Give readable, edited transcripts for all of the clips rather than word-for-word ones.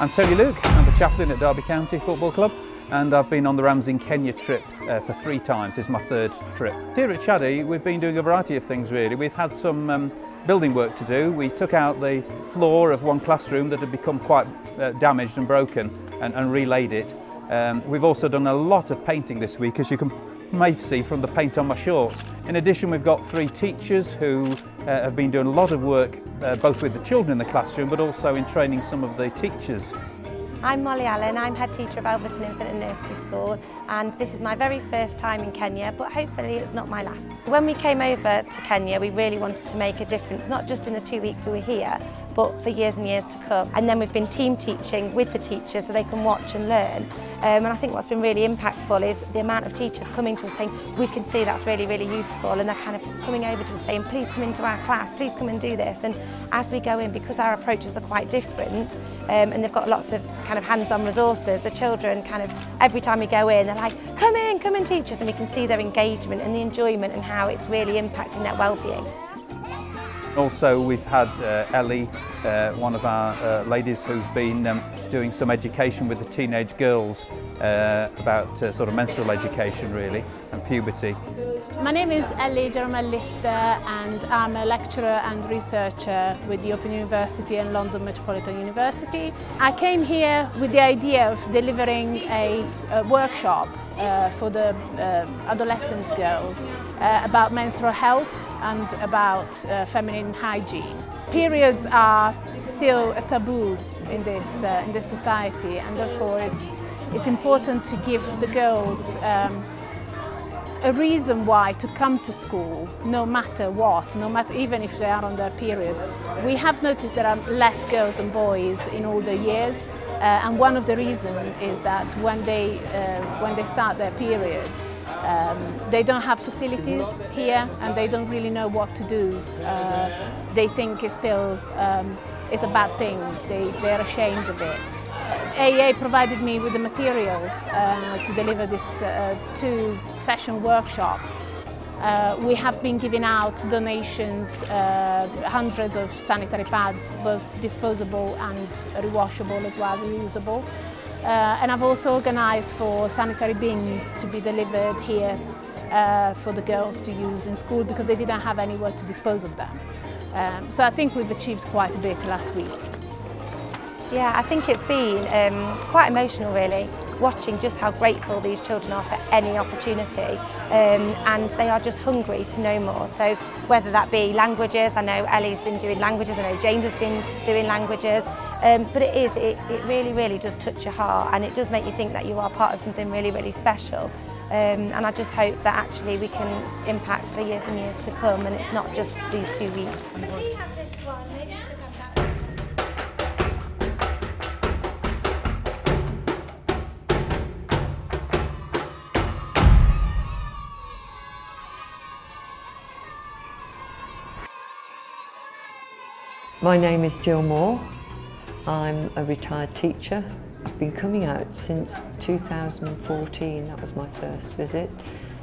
I'm Tony Luke, I'm the chaplain at Derby County Football Club, and I've been on the Rams in Kenya trip for 3 times. This is my 3rd trip. Here at Chaddy we've been doing a variety of things really. We've had some building work to do. We took out the floor of one classroom that had become quite damaged and broken and relaid it. We've also done a lot of painting this week, as you can may see from the paint on my shorts. In addition, we've got 3 teachers who have been doing a lot of work both with the children in the classroom but also in training some of the teachers. I'm Molly Allen, I'm head teacher of Elverton Infant and Nursery School, and this is my very first time in Kenya, but hopefully it's not my last. When we came over to Kenya, we really wanted to make a difference, not just in the 2 weeks we were here, but for years and years to come. And then we've been team teaching with the teachers so they can watch and learn. And I think what's been really impactful is the amount of teachers coming to us saying, we can see that's really, really useful, and they're kind of coming over to us saying, please come into our class, please come and do this. And as we go in, because our approaches are quite different, and they've got lots of kind of hands-on resources, the children kind of, every time we go in, they're like, come and teach us, and we can see their engagement and the enjoyment and how it's really impacting their well-being. Also, we've had Ellie, one of our ladies who's been doing some education with the teenage girls about sort of menstrual education really and puberty. My name is Ellie Jeromel-Lister and I'm a lecturer and researcher with the Open University and London Metropolitan University. I came here with the idea of delivering a workshop for the adolescent girls about menstrual health and about feminine hygiene. Periods are still a taboo in this society, and therefore it's important to give the girls a reason why to come to school, no matter what, even if they are on their period. We have noticed there are less girls than boys in older years, and one of the reasons is that when they start their period, they don't have facilities here and they don't really know what to do. They think it's still it's a bad thing, they're ashamed of it. AA provided me with the material to deliver this 2-session workshop. We have been giving out donations, hundreds of sanitary pads, both disposable and rewashable as well, reusable. And I've also organised for sanitary bins to be delivered here for the girls to use in school because they didn't have anywhere to dispose of them. So I think we've achieved quite a bit last week. Yeah, I think it's been quite emotional really, watching just how grateful these children are for any opportunity, and they are just hungry to know more. So whether that be languages, I know Ellie's been doing languages, I know James has been doing languages, but it really, really does touch your heart, and it does make you think that you are part of something really, really special. And I just hope that actually we can impact for years and years to come, and it's not just these 2 weeks. Do you have this one? Maybe you could have that. My name is Jill Moore. I'm a retired teacher. I've been coming out since 2014, that was my first visit.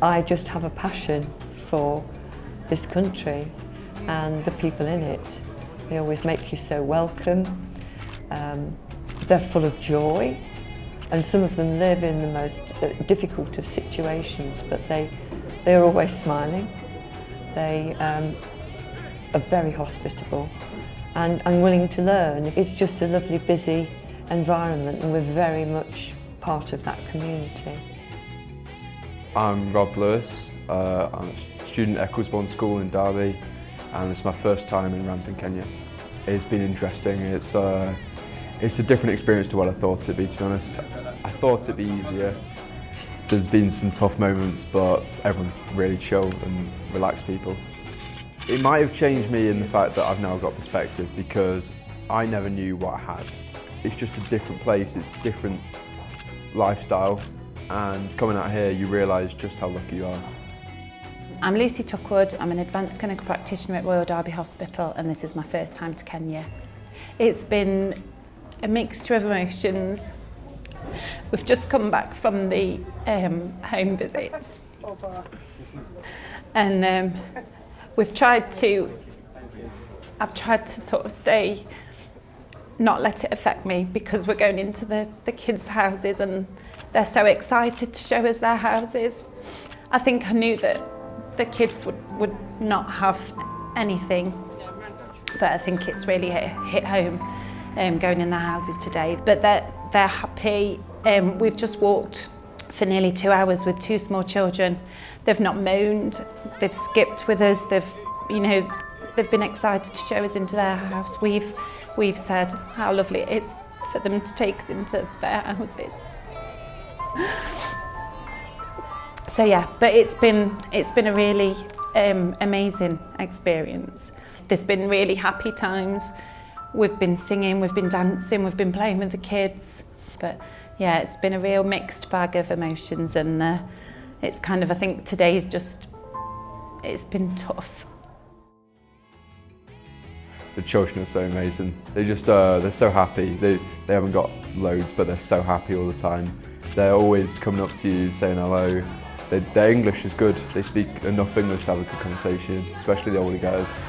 I just have a passion for this country and the people in it. They always make you so welcome. They're full of joy, and some of them live in the most difficult of situations, but they're always smiling. They are very hospitable and willing to learn. It's just a lovely, busy environment, and we're very much part of that community. I'm Rob Lewis. I'm a student at Ecclesbourne School in Derby, and it's my first time in Rams in Kenya. It's been interesting. It's a different experience to what I thought it'd be, to be honest. I thought it'd be easier. There's been some tough moments, but everyone's really chill and relaxed people. It might have changed me in the fact that I've now got perspective, because I never knew what I had. It's just a different place, it's a different lifestyle, and coming out here you realise just how lucky you are. I'm Lucy Tuckwood, I'm an advanced clinical practitioner at Royal Derby Hospital, and this is my first time to Kenya. It's been a mixture of emotions. We've just come back from the home visits, and I've tried to sort of stay not let it affect me, because we're going into the kids' houses and they're so excited to show us their houses. I think I knew that the kids would not have anything, but I think it's really hit home going in their houses today. But they're happy. We've just walked for nearly 2 hours with 2 small children. They've not moaned, they've skipped with us, they've been excited to show us into their house. We've said how lovely it is for them to take us into their houses. So yeah, but it's been a really amazing experience. There's been really happy times. We've been singing, we've been dancing, we've been playing with the kids. But yeah, it's been a real mixed bag of emotions, and it's kind of, I think today's just, it's been tough. The children are so amazing. They just, they're so happy. They haven't got loads, but they're so happy all the time. They're always coming up to you, saying hello. Their English is good. They speak enough English to have a good conversation, especially the older guys.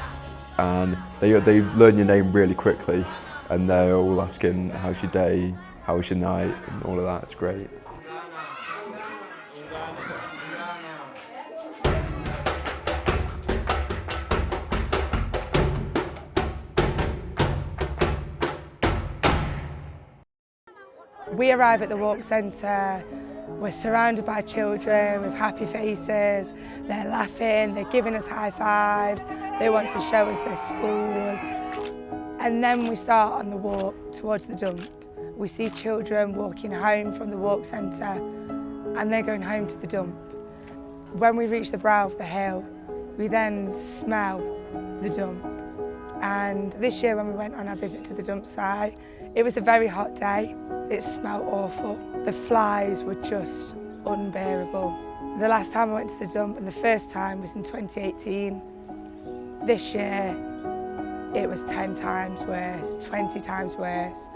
And they learn your name really quickly, and they're all asking, how's your day, how was your night, and all of that. It's great. We arrive at the walk centre, we're surrounded by children with happy faces, they're laughing, they're giving us high fives, they want to show us their school. And then we start on the walk towards the dump. We see children walking home from the walk centre and they're going home to the dump. When we reach the brow of the hill, we then smell the dump. And this year when we went on our visit to the dump site, it was a very hot day. It smelled awful. The flies were just unbearable. The last time I went to the dump, and the first time, was in 2018. This year, it was 10 times worse, 20 times worse.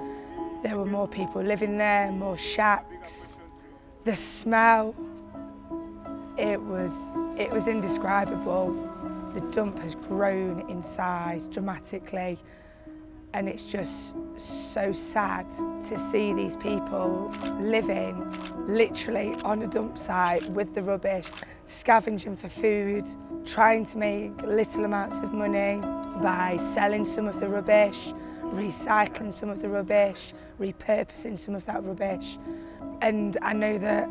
There were more people living there, more shacks. The smell, it was indescribable. The dump has grown in size dramatically. And it's just so sad to see these people living literally on a dump site with the rubbish, scavenging for food, trying to make little amounts of money by selling some of the rubbish, recycling some of the rubbish, repurposing some of that rubbish. And I know that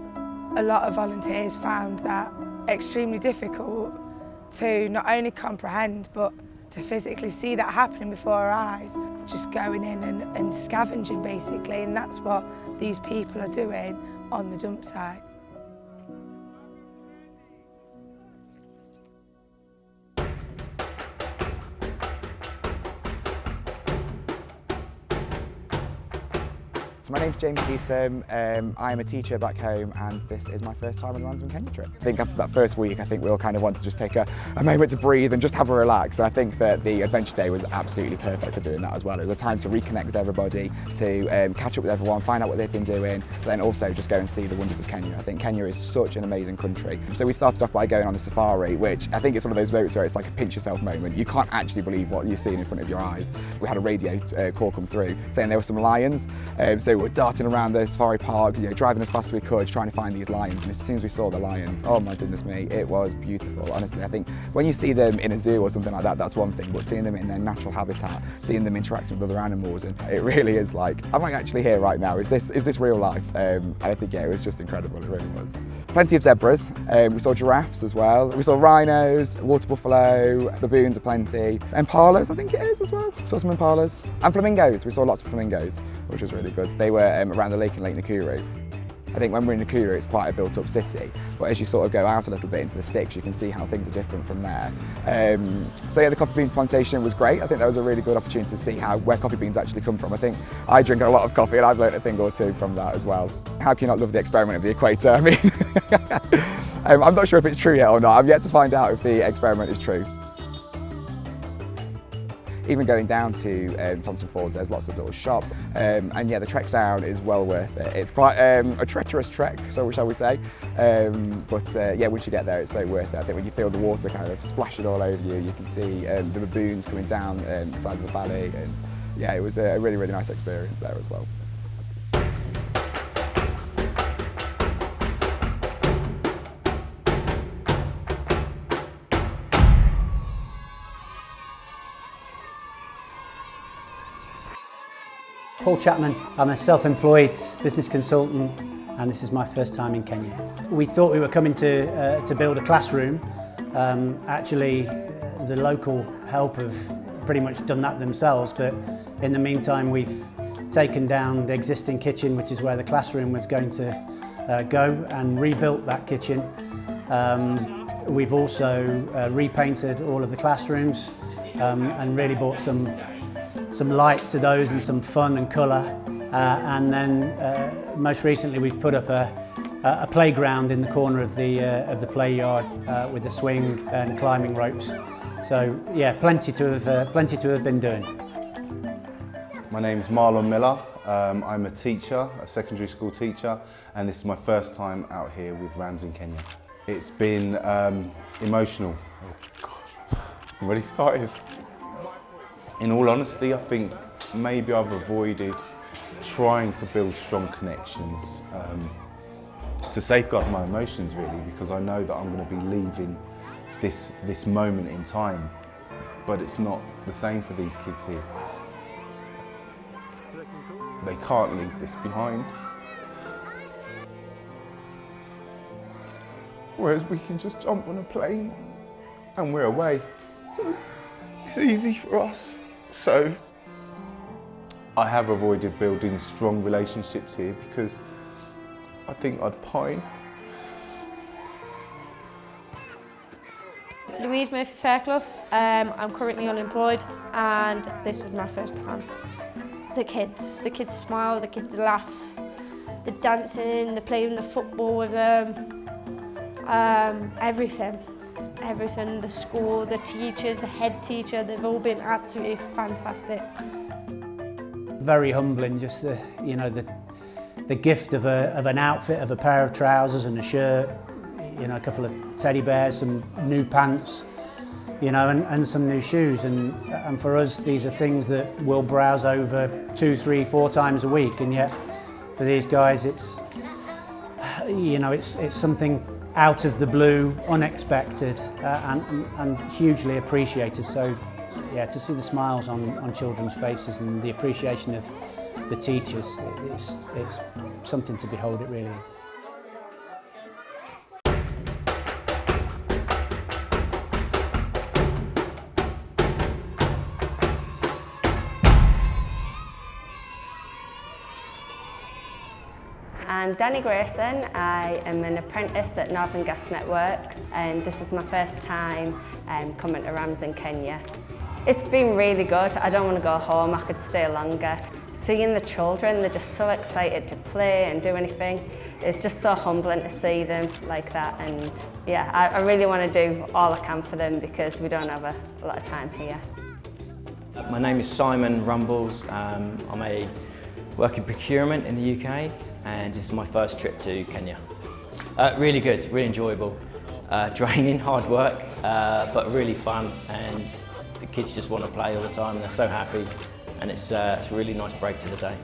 a lot of volunteers found that extremely difficult to not only comprehend, but to physically see that happening before our eyes, just going in and scavenging basically, and that's what these people are doing on the dump site. So my name's James Beeson, I'm a teacher back home, and this is my first time on the Ramsden Kenya trip. I think after that first week, I think we all kind of want to just take a moment to breathe and just have a relax, and I think that the Adventure Day was absolutely perfect for doing that as well. It was a time to reconnect with everybody, to catch up with everyone, find out what they've been doing, but then also just go and see the wonders of Kenya. I think Kenya is such an amazing country. So we started off by going on the safari, which I think is one of those moments where it's like a pinch yourself moment. You can't actually believe what you're seeing in front of your eyes. We had a radio call come through saying there were some lions, so we were darting around the safari park, driving as fast as we could, trying to find these lions. And as soon as we saw the lions, oh my goodness me, it was beautiful. Honestly, I think when you see them in a zoo or something like that, that's one thing, but seeing them in their natural habitat, seeing them interacting with other animals, and it really is like, am I actually here right now? Is this real life? And I think, yeah, it was just incredible, it really was. Plenty of zebras, we saw giraffes as well, we saw rhinos, water buffalo, baboons aplenty, impalas I think it is as well, saw some impalas, and flamingos. We saw lots of flamingos, which was really good. So they were around the lake in Lake Nakuru. I think when we're in Nakuru, it's quite a built-up city, but as you sort of go out a little bit into the sticks, you can see how things are different from there. So yeah, the coffee bean plantation was great. I think that was a really good opportunity to see where coffee beans actually come from. I think I drink a lot of coffee, and I've learned a thing or two from that as well. How can you not love the experiment of the equator? I mean, I'm not sure if it's true yet or not. I'm yet to find out if the experiment is true. Even going down to Thompson Falls, there's lots of little shops, and yeah, the trek down is well worth it. It's quite a treacherous trek, so shall we say, but yeah, once you get there, it's so worth it. I think when you feel the water kind of splashing all over you, you can see the baboons coming down the side of the valley, and yeah, it was a really, really nice experience there as well. Paul Chapman. I'm a self-employed business consultant and this is my first time in Kenya. We thought we were coming to build a classroom. Actually, the local help have pretty much done that themselves, but in the meantime we've taken down the existing kitchen, which is where the classroom was going to go, and rebuilt that kitchen. We've also repainted all of the classrooms and really brought some light to those and some fun and colour. And then most recently we've put up a playground in the corner of the play yard with a swing and climbing ropes. So yeah, plenty to have been doing. My name's Marlon Miller. I'm a teacher, a secondary school teacher, and this is my first time out here with Rams in Kenya. It's been emotional. Oh God, I'm already started. In all honesty, I think maybe I've avoided trying to build strong connections to safeguard my emotions really, because I know that I'm going to be leaving this moment in time, but it's not the same for these kids here. They can't leave this behind. Whereas we can just jump on a plane and we're away. So it's easy for us. So I have avoided building strong relationships here because I think I'd pine. Louise Murphy Fairclough. I'm currently unemployed and this is my first time. The kids smile, the kids laughs, the dancing, the playing the football with them, everything, the school, the teachers, the head teacher, they've all been absolutely fantastic. Very humbling, just the gift of an outfit, of a pair of trousers and a shirt, a couple of teddy bears, some new pants, and some new shoes. And for us, these are things that we'll browse over 2, 3, 4 times a week. And yet, for these guys, it's something out of the blue, unexpected, and hugely appreciated. So, yeah, to see the smiles on children's faces and the appreciation of the teachers, it's something to behold. It really is. I'm Danny Grayson. I am an apprentice at Northern Gas Networks and this is my first time coming to Rams in Kenya. It's been really good. I don't want to go home, I could stay longer. Seeing the children, they're just so excited to play and do anything. It's just so humbling to see them like that, and yeah, I really want to do all I can for them because we don't have a lot of time here. My name is Simon Rumbles. I'm a work in procurement in the UK and this is my first trip to Kenya. Really good, really enjoyable. Draining, hard work, but really fun, and the kids just want to play all the time and they're so happy, and it's a really nice break to the day.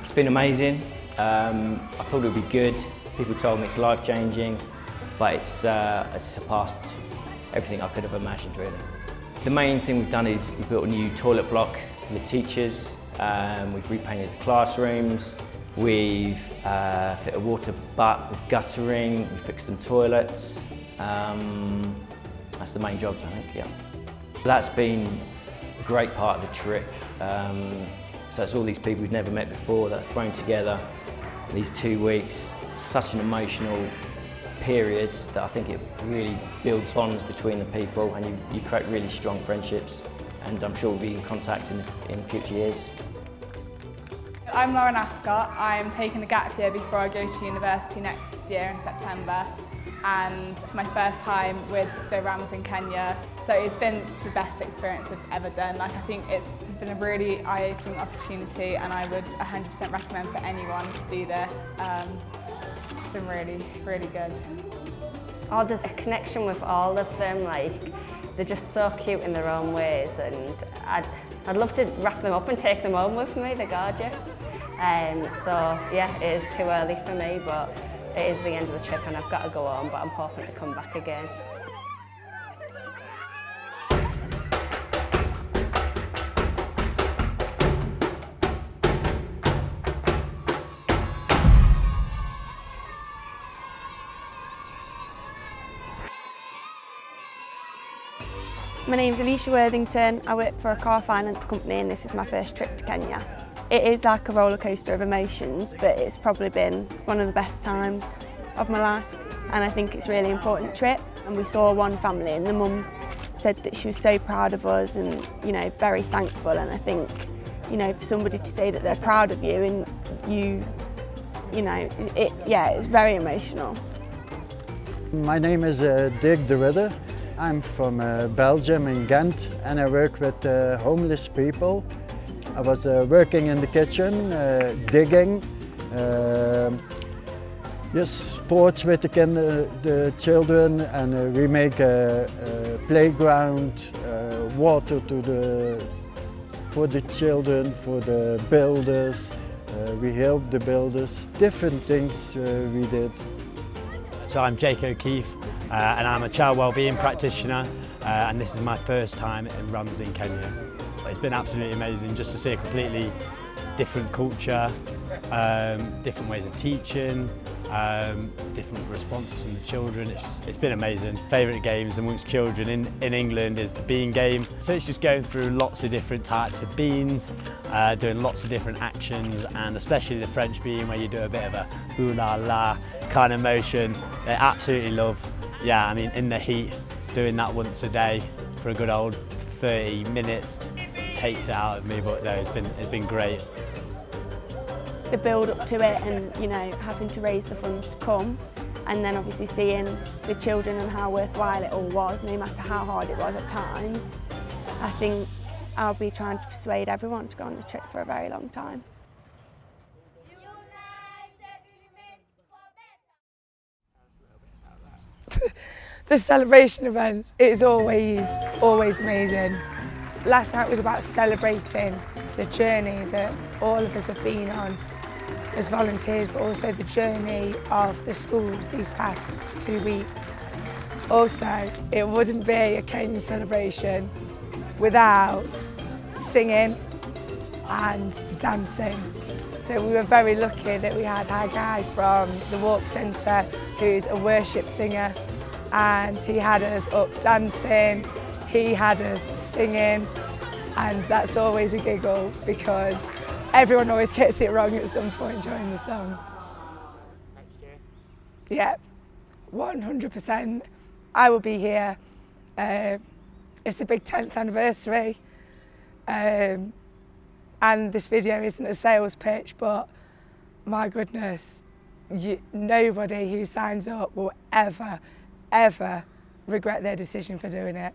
It's been amazing. I thought it would be good. People told me it's life-changing, but it's surpassed everything I could have imagined really. The main thing we've done is we've built a new toilet block for the teachers. We've repainted the classrooms. We've fit a water butt with guttering. We fixed some toilets. That's the main jobs, I think, yeah. That's been a great part of the trip. So it's all these people we've never met before that are thrown together these 2 weeks. Such an emotional period that I think it really builds bonds between the people, and you create really strong friendships, and I'm sure we'll be in contact in future years. I'm Lauren Ascott. I'm taking a gap year before I go to university next year in September, and it's my first time with the Rams in Kenya, so it's been the best experience I've ever done. I think it's been a really eye-opening opportunity, and I would 100% recommend for anyone to do this. It's been really, really good. Oh, there's a connection with all of them, they're just so cute in their own ways, and I'd love to wrap them up and take them home with me, they're gorgeous. So yeah, it is too early for me, but it is the end of the trip and I've got to go home, but I'm hoping to come back again. My name's Alicia Worthington, I work for a car finance company and this is my first trip to Kenya. It is like a roller coaster of emotions, but it's probably been one of the best times of my life, and I think it's a really important trip. And we saw one family and the mum said that she was so proud of us and, you know, very thankful, and I think, you know, for somebody to say that they're proud of you and you know, it's very emotional. My name is Dirk de Ridder. I'm from Belgium in Ghent and I work with homeless people. I was working in the kitchen, digging, sports with the children, and we make a playground, water for the children, for the builders. We help the builders, different things we did. So I'm Jake O'Keefe and I'm a child wellbeing practitioner and this is my first time in Rams in Kenya. It's been absolutely amazing just to see a completely different culture, different ways of teaching, different responses from the children. It's been amazing. Favourite games amongst children in England is the bean game. So it's just going through lots of different types of beans, doing lots of different actions, and especially the French bean where you do a bit of a ooh la la kind of motion. They absolutely love. Yeah, I mean, in the heat, doing that once a day for a good old 30 minutes takes it out of me, but no, it's been great. The build up to it and, you know, having to raise the funds to come, and then obviously seeing the children and how worthwhile it all was, no matter how hard it was at times. I think I'll be trying to persuade everyone to go on the trip for a very long time. The celebration events, it's always amazing. Last night was about celebrating the journey that all of us have been on as volunteers, but also the journey of the schools these past 2 weeks. Also, it wouldn't be a Kenyan celebration without singing and dancing. So we were very lucky that we had our guy from the Walk Centre who's a worship singer, and he had us up dancing, he had us singing, and that's always a giggle because everyone always gets it wrong at some point during the song. Next year? Yeah, 100%. I will be here. It's the big 10th anniversary. And this video isn't a sales pitch, but my goodness, nobody who signs up will ever regret their decision for doing it.